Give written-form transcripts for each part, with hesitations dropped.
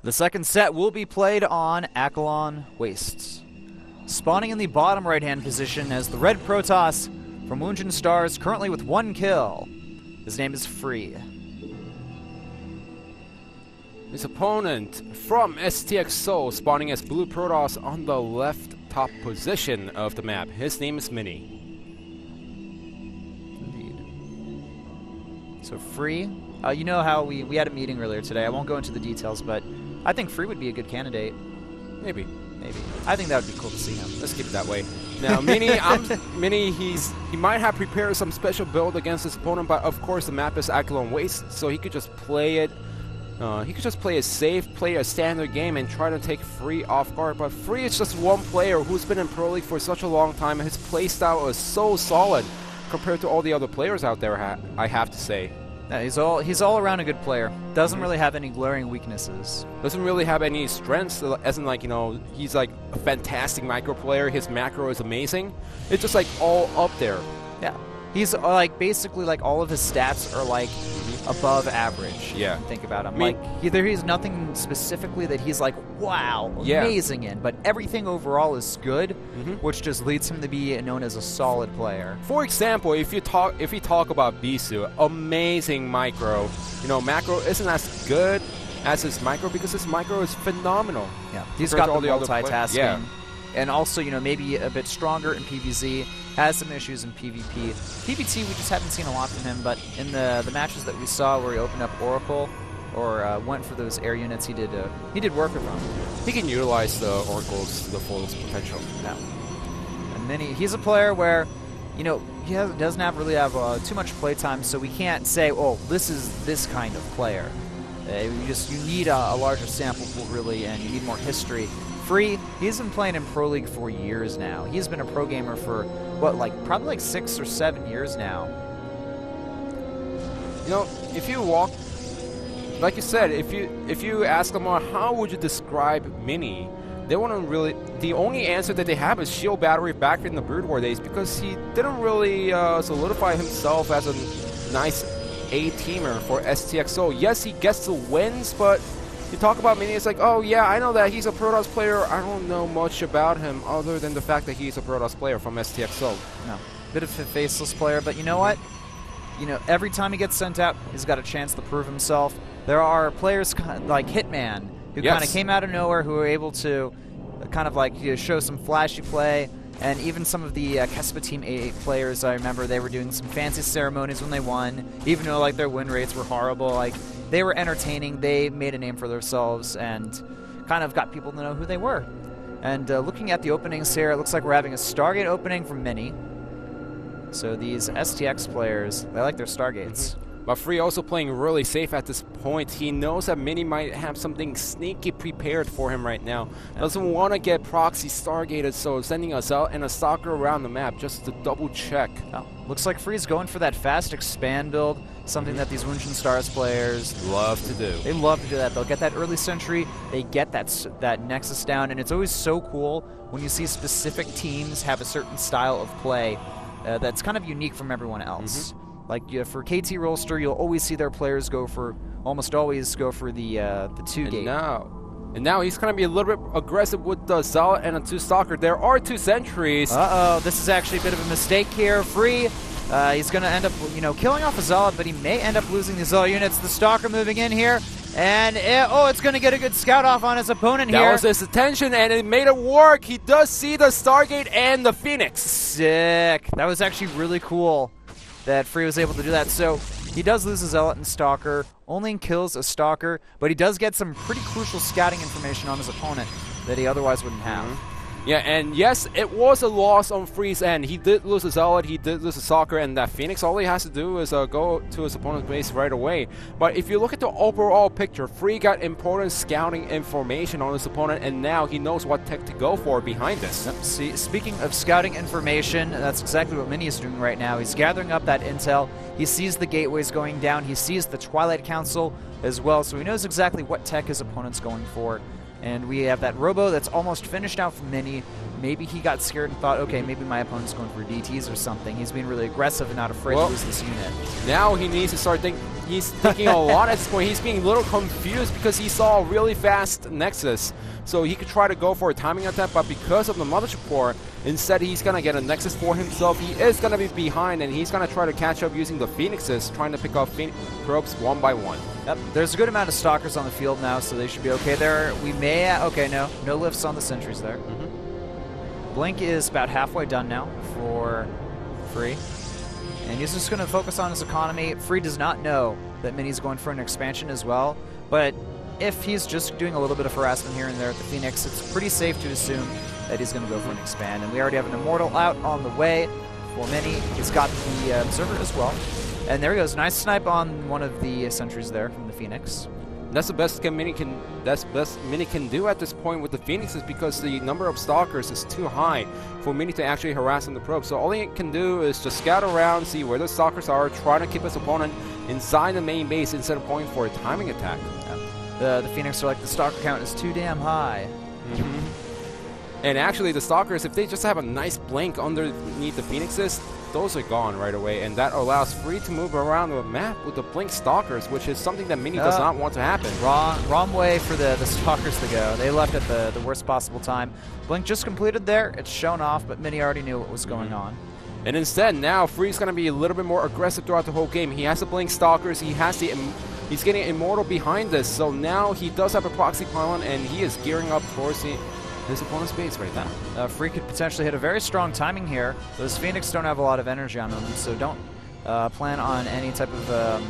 The second set will be played on Akilon Wastes. Spawning in the bottom right-hand position as the red Protoss from Woongjin Stars, currently with 1 kill. His name is Free. His opponent from STX Seoul spawning as blue Protoss on the left top position of the map. His name is Mini. Indeed. So Free, you know how we had a meeting earlier today. I won't go into the details, but I think Free would be a good candidate. Maybe. I think that would be cool to see him. Let's keep it that way. Now, Mini, he might have prepared some special build against his opponent, but of course the map is Akilon Waste, so he could just play it. He could just play it safe, play a standard game, and try to take Free off guard. But Free is just one player who's been in Pro League for such a long time, and his playstyle is so solid compared to all the other players out there. I have to say. Yeah, he's all around a good player. Doesn't really have any glaring weaknesses. Doesn't really have any strengths, as in, like, you know, he's like a fantastic micro player. His macro is amazing. It's just like all up there. Yeah, he's like basically like all of his stats are like above average. Yeah, think about him. Like he's nothing specifically that he's like wow amazing in, but everything overall is good, which just leads him to be known as a solid player. For example, if you talk about Bisu, amazing micro. You know, macro isn't as good as his micro because his micro is phenomenal. Yeah, he's got the multitasking. Yeah. And also, you know, maybe a bit stronger in PvZ, has some issues in PvP. PvT, we just haven't seen a lot from him, but in the matches that we saw where he opened up Oracle or went for those air units, he did work with them. He can utilize the Oracles to the fullest potential. Yeah. And he's a player where, you know, he doesn't really have too much playtime, so we can't say, oh, this is this kind of player. You need a larger sample pool, really, and you need more history. Free, he's been playing in Pro League for years now. He's been a pro gamer for, what, probably like 6 or 7 years now. You know, if you walk, like you said, if you ask them how would you describe Mini, they wouldn't really, the only answer that they have is shield battery back in the Brood War days, because he didn't really solidify himself as a nice A-teamer for STX. So yes, he gets the wins, but you talk about Mini, it's like, oh yeah, I know that he's a Protoss player. I don't know much about him other than the fact that he's a Protoss player from STX. So no, bit of a faceless player, but you know what? You know, every time he gets sent out, he's got a chance to prove himself. There are players like Hitman who kind of came out of nowhere, who were able to kind of like show some flashy play. And even some of the Kespa Team 8 players, I remember they were doing some fancy ceremonies when they won, even though like their win rates were horrible. Like, they were entertaining, they made a name for themselves, and kind of got people to know who they were. And looking at the openings here, it looks like we're having a Stargate opening from Mini. So these STX players, they like their Stargates. But Free also playing really safe at this point. He knows that Mini might have something sneaky prepared for him right now. Doesn't want to get proxy Stargated, so sending us out and a stalker around the map just to double check. Oh, looks like Free's going for that fast expand build, something that these Woongjin Stars players love to do. They love to do that. They'll get that early sentry, they get that Nexus down, and it's always so cool when you see specific teams have a certain style of play that's kind of unique from everyone else. Like for KT Rollster, you'll always see their players almost always go for the 2-gate. And now he's going to be a little bit aggressive with the Zealot and a 2-Stalker. There are 2 sentries. Uh-oh, this is actually a bit of a mistake here. Free, he's going to end up, you know, killing off a Zealot, but he may end up losing the Zealot units. The Stalker moving in here, and it's going to get a good scout off on his opponent here. That was his attention, and it made it work. He does see the Stargate and the Phoenix. Sick. That was actually really cool that Free was able to do that. So he does lose a Zealot and Stalker, only kills a Stalker, but he does get some pretty crucial scouting information on his opponent that he otherwise wouldn't have. Yeah, and yes, it was a loss on Free's end. He did lose a Zealot, he did lose a Stalker, and that Phoenix, all he has to do is go to his opponent's base right away. But if you look at the overall picture, Free got important scouting information on his opponent, and now he knows what tech to go for behind this. Yep. See, speaking of scouting information, that's exactly what Mini is doing right now. He's gathering up that intel. He sees the gateways going down. He sees the Twilight Council as well, so he knows exactly what tech his opponent's going for. And we have that Robo that's almost finished out from Mini. maybe he got scared and thought, okay, maybe my opponent's going for DTs or something. He's being really aggressive and not afraid to lose this unit. Now he needs to start thinking. He's thinking a lot at this point. He's being a little confused because he saw a really fast Nexus. So he could try to go for a timing attack, but because of the Mothership Core, instead he's going to get a Nexus for himself. He is going to be behind, and he's going to try to catch up using the Phoenixes, trying to pick off probes one by one. Yep, there's a good amount of Stalkers on the field now, so they should be okay there. We may... okay, no lifts on the sentries there. Blink is about halfway done now for Free. And he's just going to focus on his economy. Free does not know that Mini's going for an expansion as well, but if he's just doing a little bit of harassment here and there at the Phoenix, it's pretty safe to assume that he's going to go for an expand. And we already have an Immortal out on the way for Mini. He's got the Observer as well. And there he goes. Nice snipe on one of the sentries there from the Phoenix. That's the best Mini can do at this point with the Phoenixes, because the number of Stalkers is too high for Mini to actually harass on the probe. So all he can do is just scout around, see where the Stalkers are, try to keep his opponent inside the main base instead of going for a timing attack. The Phoenix are like, the Stalker count is too damn high. And actually the Stalkers, if they just have a nice blink underneath the Phoenixes, those are gone right away, and that allows Free to move around the map with the blink Stalkers, which is something that Mini does not want to happen. Wrong way for the Stalkers to go. They left at the worst possible time. Blink just completed there. It's shown off, but Mini already knew what was going on. And instead, now Free's going to be a little bit more aggressive throughout the whole game. He has the blink Stalkers. He's getting Immortal behind this, so now he does have a proxy pylon, and he is gearing up towards his opponent's base right now. Free could potentially hit a very strong timing here. Those Phoenix don't have a lot of energy on them, so don't plan on any type of,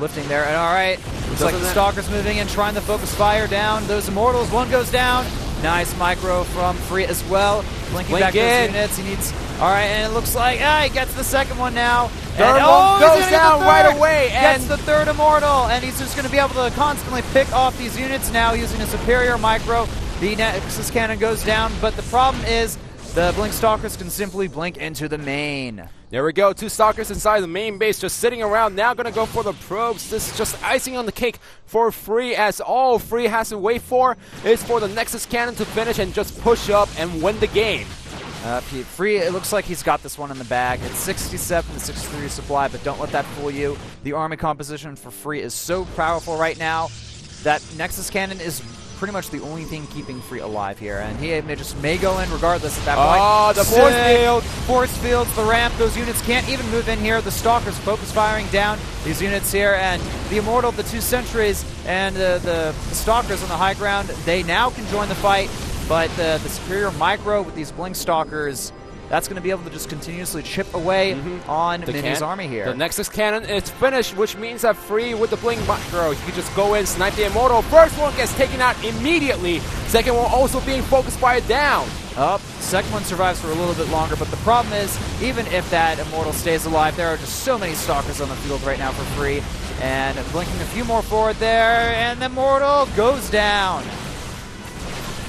lifting there. And all right, looks like the Stalker's moving in, trying to focus fire down. Those Immortals, one goes down. Nice micro from Free as well. Blinking back those units. He needs... all right, and it looks like he gets the second one now. Third one goes down right away. And gets the third Immortal, and he's just going to be able to constantly pick off these units now using a superior micro. The Nexus Cannon goes down, but the problem is the Blink Stalkers can simply blink into the main. There we go, 2 Stalkers inside the main base just sitting around, now going to go for the probes. This is just icing on the cake for Free, as all Free has to wait for is for the Nexus Cannon to finish and just push up and win the game. Free, it looks like he's got this one in the bag. It's 67 to 63 supply, but don't let that fool you. The army composition for Free is so powerful right now that Nexus Cannon is pretty much the only thing keeping Free alive here, and he may go in regardless at that point. Oh, the force field! Force fields, the ramp, those units can't even move in here. The Stalkers focus firing down these units here, and the Immortal, the 2 sentries, and the Stalkers on the high ground, they now can join the fight, but the superior micro with these Blink Stalkers, that's going to be able to just continuously chip away on Mini's army here. The Nexus Cannon is finished, which means that Free with the Blink Micro, he can just go in, snipe the Immortal. First one gets taken out immediately. Second one also being focused fire down. Second one survives for a little bit longer, but the problem is, even if that Immortal stays alive, there are just so many Stalkers on the field right now for Free. And blinking a few more forward there, and the Immortal goes down.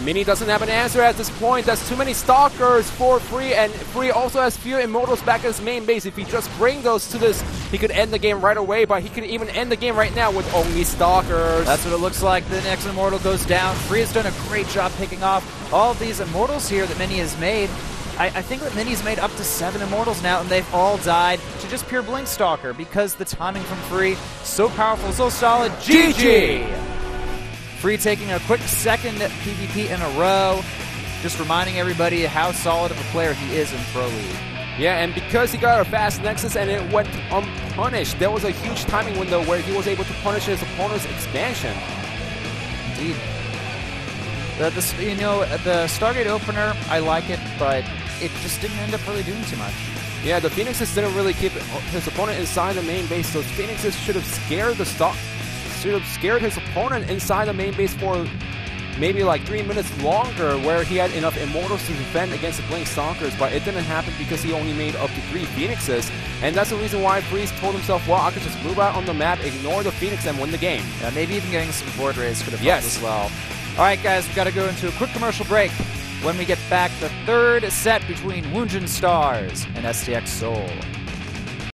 Mini doesn't have an answer at this point. That's too many Stalkers for Free, and Free also has few Immortals back at his main base. If he just bring those to this, he could end the game right away, but he could even end the game right now with only Stalkers. That's what it looks like. The next Immortal goes down. Free has done a great job picking off all of these Immortals here that Mini has made. I think that Mini's made up to 7 Immortals now, and they've all died to just pure Blink Stalker, because the timing from Free, so powerful, so solid. GG! Free taking a quick second PvP in a row, just reminding everybody how solid of a player he is in Pro League. Yeah, and because he got a fast Nexus and it went unpunished, there was a huge timing window where he was able to punish his opponent's expansion. Indeed. The Stargate opener, I like it, but it just didn't end up really doing too much. Yeah, the Phoenixes didn't really keep his opponent inside the main base. Those Phoenixes should have scared his opponent inside the main base for maybe like 3 minutes longer, where he had enough Immortals to defend against the Blink Stalkers, but it didn't happen because he only made up to 3 Phoenixes, and that's the reason why Freeze told himself, well, I could just move out on the map, ignore the Phoenix, and win the game. Yeah, maybe even getting some board raids could have helped as well. Alright guys, we've got to go into a quick commercial break. When we get back, the third set between Woongjin Stars and STX Seoul.